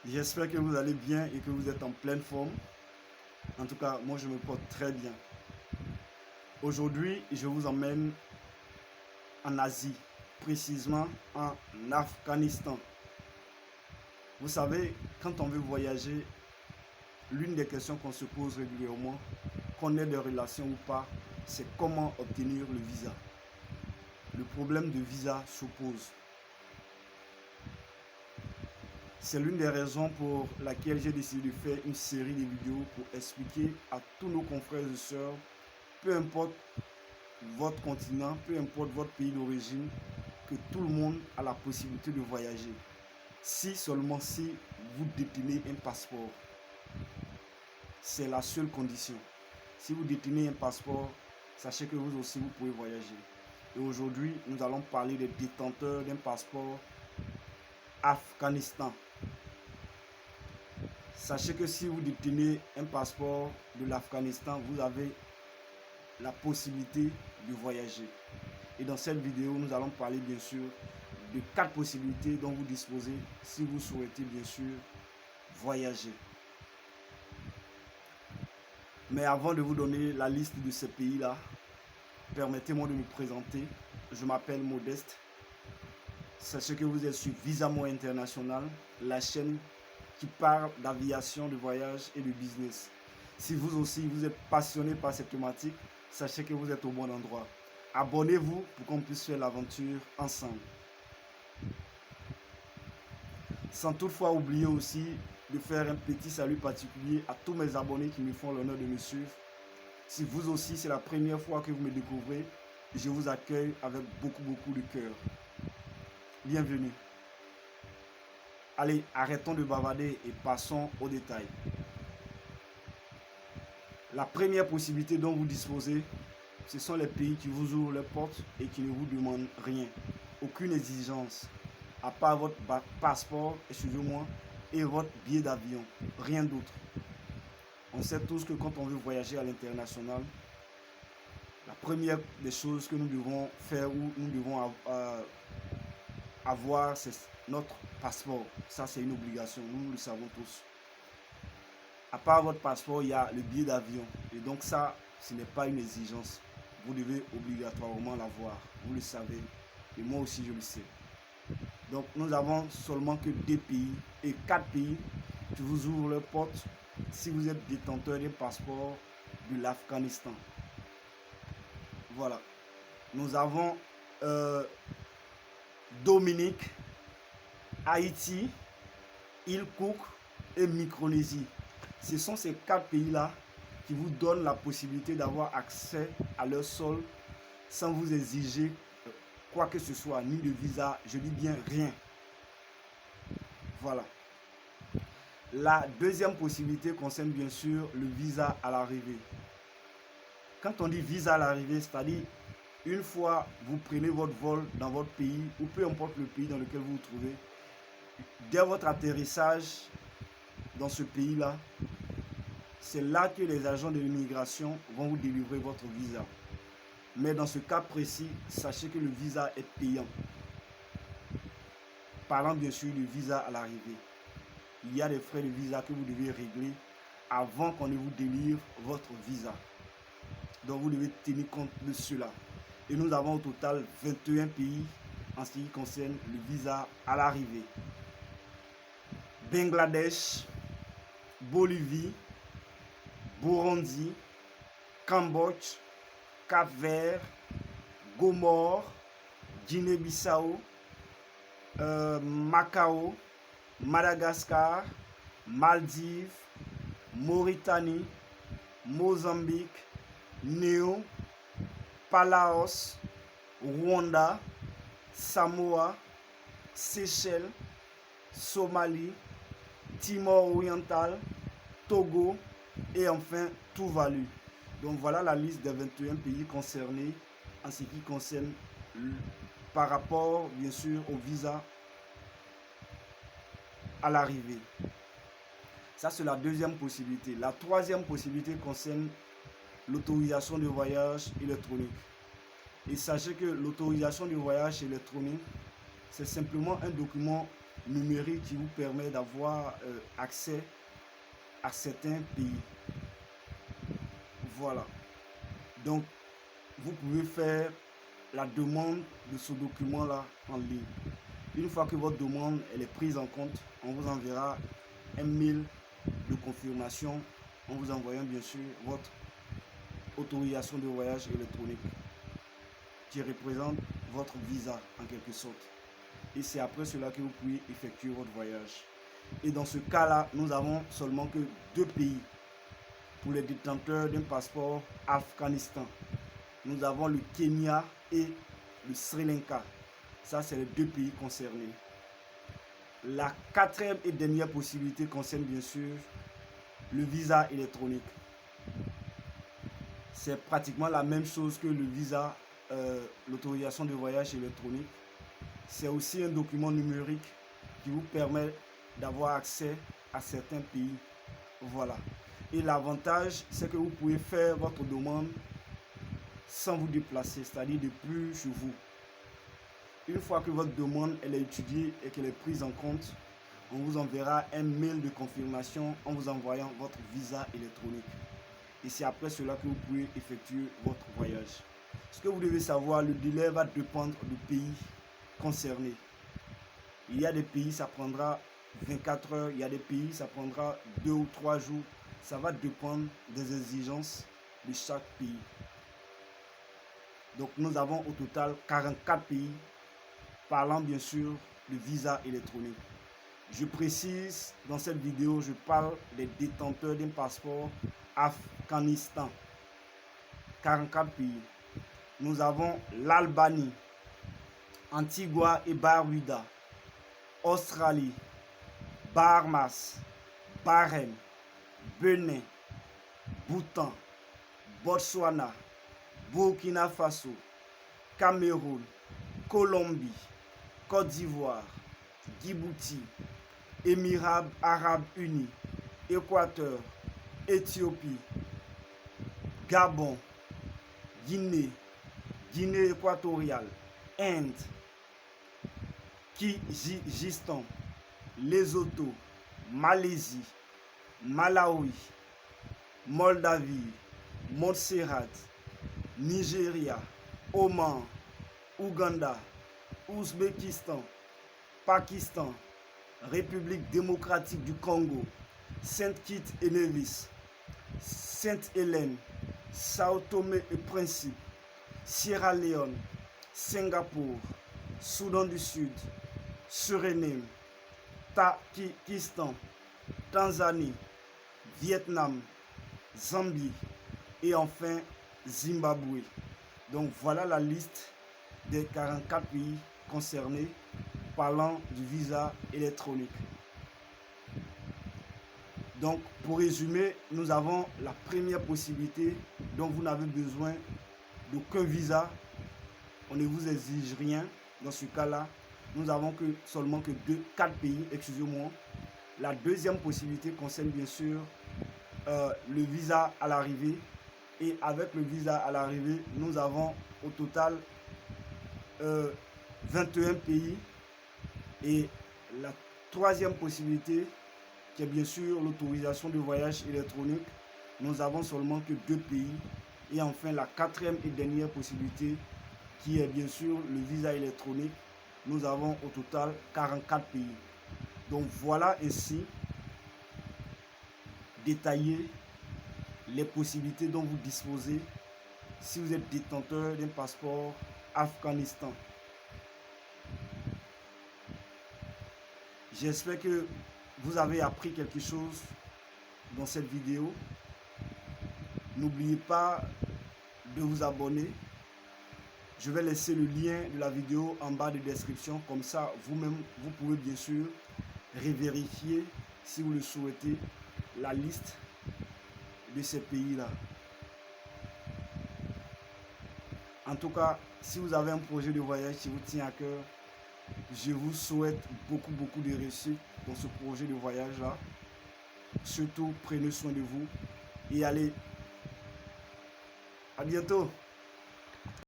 J'espère que vous allez bien et que vous êtes en pleine forme. En tout cas, moi je me porte très bien. Aujourd'hui, je vous emmène en Asie, précisément en Afghanistan. Vous savez, quand on veut voyager, l'une des questions qu'on se pose régulièrement, qu'on ait des relations ou pas, c'est comment obtenir le visa. Le problème de visa s'oppose. C'est l'une des raisons pour laquelle j'ai décidé de faire une série de vidéos pour expliquer à tous nos confrères et sœurs, peu importe votre continent, peu importe votre pays d'origine, que tout le monde a la possibilité de voyager. Si seulement si vous détenez un passeport. C'est la seule condition. Si vous détenez un passeport, sachez que vous aussi vous pouvez voyager. Et aujourd'hui, nous allons parler des détenteurs d'un passeport Afghanistan. Sachez que si vous détenez un passeport de l'Afghanistan, vous avez la possibilité de voyager. Et dans cette vidéo, nous allons parler bien sûr de 4 possibilités dont vous disposez si vous souhaitez bien sûr voyager. Mais avant de vous donner la liste de ces pays-là, permettez-moi de me présenter. Je m'appelle Modeste. Sachez que vous êtes sur Visa More International, la chaîne qui parle d'aviation, de voyage et de business. Si vous aussi vous êtes passionné par cette thématique, sachez que vous êtes au bon endroit. Abonnez-vous pour qu'on puisse faire l'aventure ensemble. Sans toutefois oublier aussi de faire un petit salut particulier à tous mes abonnés qui me font l'honneur de me suivre. Si vous aussi c'est la première fois que vous me découvrez, je vous accueille avec beaucoup de cœur. Bienvenue. Allez, arrêtons de bavarder et passons aux détails. La première possibilité dont vous disposez, ce sont les pays qui vous ouvrent les portes et qui ne vous demandent rien. Aucune exigence, à part votre passeport, excusez-moi, et votre billet d'avion. Rien d'autre. On sait tous que quand on veut voyager à l'international, la première des choses que nous devons faire ou nous devons avoir, c'est notre passeport. Ça, c'est une obligation, nous le savons tous. À part votre passeport, il y a le billet d'avion. Et donc ça, ce n'est pas une exigence. Vous devez obligatoirement l'avoir. Vous le savez. Et moi aussi, je le sais. Donc nous avons seulement que 2 pays et 4 pays qui vous ouvrent leurs portes si vous êtes détenteur d'un passeport de l'Afghanistan. Voilà. Nous avons Dominique, Haïti, Île Cook et Micronésie. Ce sont ces 4 pays-là qui vous donnent la possibilité d'avoir accès à leur sol sans vous exiger quoi que ce soit, ni de visa, je dis bien rien. Voilà. La deuxième possibilité concerne bien sûr le visa à l'arrivée. Quand on dit visa à l'arrivée, c'est-à-dire une fois vous prenez votre vol dans votre pays ou peu importe le pays dans lequel vous vous trouvez, dès votre atterrissage dans ce pays-là, c'est là que les agents de l'immigration vont vous délivrer votre visa. Mais dans ce cas précis, sachez que le visa est payant. Parlant bien sûr du visa à l'arrivée, il y a des frais de visa que vous devez régler avant qu'on ne vous délivre votre visa. Donc vous devez tenir compte de cela. Et nous avons au total 21 pays en ce qui concerne le visa à l'arrivée. Bangladesh, Bolivie, Burundi, Cambodge, Cap-Vert, Gomore, Guinée-Bissau, Macao, Madagascar, Maldives, Mauritanie, Mozambique, Néo, Palaos, Rwanda, Samoa, Seychelles, Somalie, Timor oriental, Togo et enfin Tuvalu. Donc voilà la liste des 21 pays concernés en ce qui concerne par rapport bien sûr au visa à l'arrivée. Ça c'est la deuxième possibilité. La troisième possibilité concerne l'autorisation de voyage électronique. Et sachez que l'autorisation de voyage électronique, c'est simplement un document numérique qui vous permet d'avoir accès à certains pays. Voilà. Donc, vous pouvez faire la demande de ce document-là en ligne. Une fois que votre demande elle est prise en compte, on vous enverra un mail de confirmation en vous envoyant bien sûr votre autorisation de voyage électronique qui représente votre visa en quelque sorte. Et c'est après cela que vous pouvez effectuer votre voyage. Et dans ce cas-là, nous avons seulement que 2 pays pour les détenteurs d'un passeport Afghanistan. Nous avons le Kenya et le Sri Lanka. Ça, c'est les 2 pays concernés. La 4e et dernière possibilité concerne bien sûr le visa électronique. C'est pratiquement la même chose que le visa, l'autorisation de voyage électronique. C'est aussi un document numérique qui vous permet d'avoir accès à certains pays. Voilà. Et l'avantage, c'est que vous pouvez faire votre demande sans vous déplacer, c'est-à-dire depuis chez vous. Une fois que votre demande elle est étudiée et qu'elle est prise en compte, on vous enverra un mail de confirmation en vous envoyant votre visa électronique. Et c'est après cela que vous pouvez effectuer votre voyage. Ce que vous devez savoir, le délai va dépendre du pays concerné. Il y a des pays, ça prendra 24 heures. Il y a des pays, ça prendra 2 ou 3 jours. Ça va dépendre des exigences de chaque pays. Donc nous avons au total 44 pays parlant bien sûr de visa électronique. Je précise, dans cette vidéo, je parle des détenteurs d'un passeport Afghanistan. 44 pays. Nous avons l'Albanie, Antigua et Barbuda, Australie, Bahamas, Bahreïn, Bénin, Bhoutan, Botswana, Burkina Faso, Cameroun, Colombie, Côte d'Ivoire, Djibouti, Émirats Arabes Unis, Équateur, Éthiopie, Gabon, Guinée, Guinée équatoriale, Inde, Kyrgyzstan, Lesotho, Malaisie, Malawi, Moldavie, Montserrat, Nigeria, Oman, Ouganda, Ouzbékistan, Pakistan, République démocratique du Congo, Saint-Kitts et Nevis, Sainte-Hélène, Sao Tomé et Principe, Sierra Leone, Singapour, Soudan du Sud, Suriname, Pakistan, Tanzanie, Vietnam, Zambie et enfin Zimbabwe. Donc voilà la liste des 44 pays concernés parlant du visa électronique. Donc pour résumer, nous avons la première possibilité dont vous n'avez besoin d'aucun visa. On ne vous exige rien. Dans ce cas-là, nous avons seulement que 4 pays, excusez-moi. La deuxième possibilité concerne bien sûr le visa à l'arrivée. Et avec le visa à l'arrivée, nous avons au total 21 pays. Et la troisième possibilité, qui est bien sûr l'autorisation de voyage électronique, nous avons seulement que 2 pays. Et enfin, la quatrième et dernière possibilité, qui est bien sûr le visa électronique, nous avons au total 44 pays. Donc voilà ainsi détaillé les possibilités dont vous disposez si vous êtes détenteur d'un passeport Afghanistan. J'espère que vous avez appris quelque chose dans cette vidéo. N'oubliez pas de vous abonner. Je vais laisser le lien de la vidéo en bas de description. Comme ça, vous-même, vous pouvez bien sûr revérifier, si vous le souhaitez, la liste de ces pays-là. En tout cas, si vous avez un projet de voyage qui vous tient à cœur, je vous souhaite beaucoup de réussite dans ce projet de voyage-là. Surtout, prenez soin de vous et allez. À bientôt.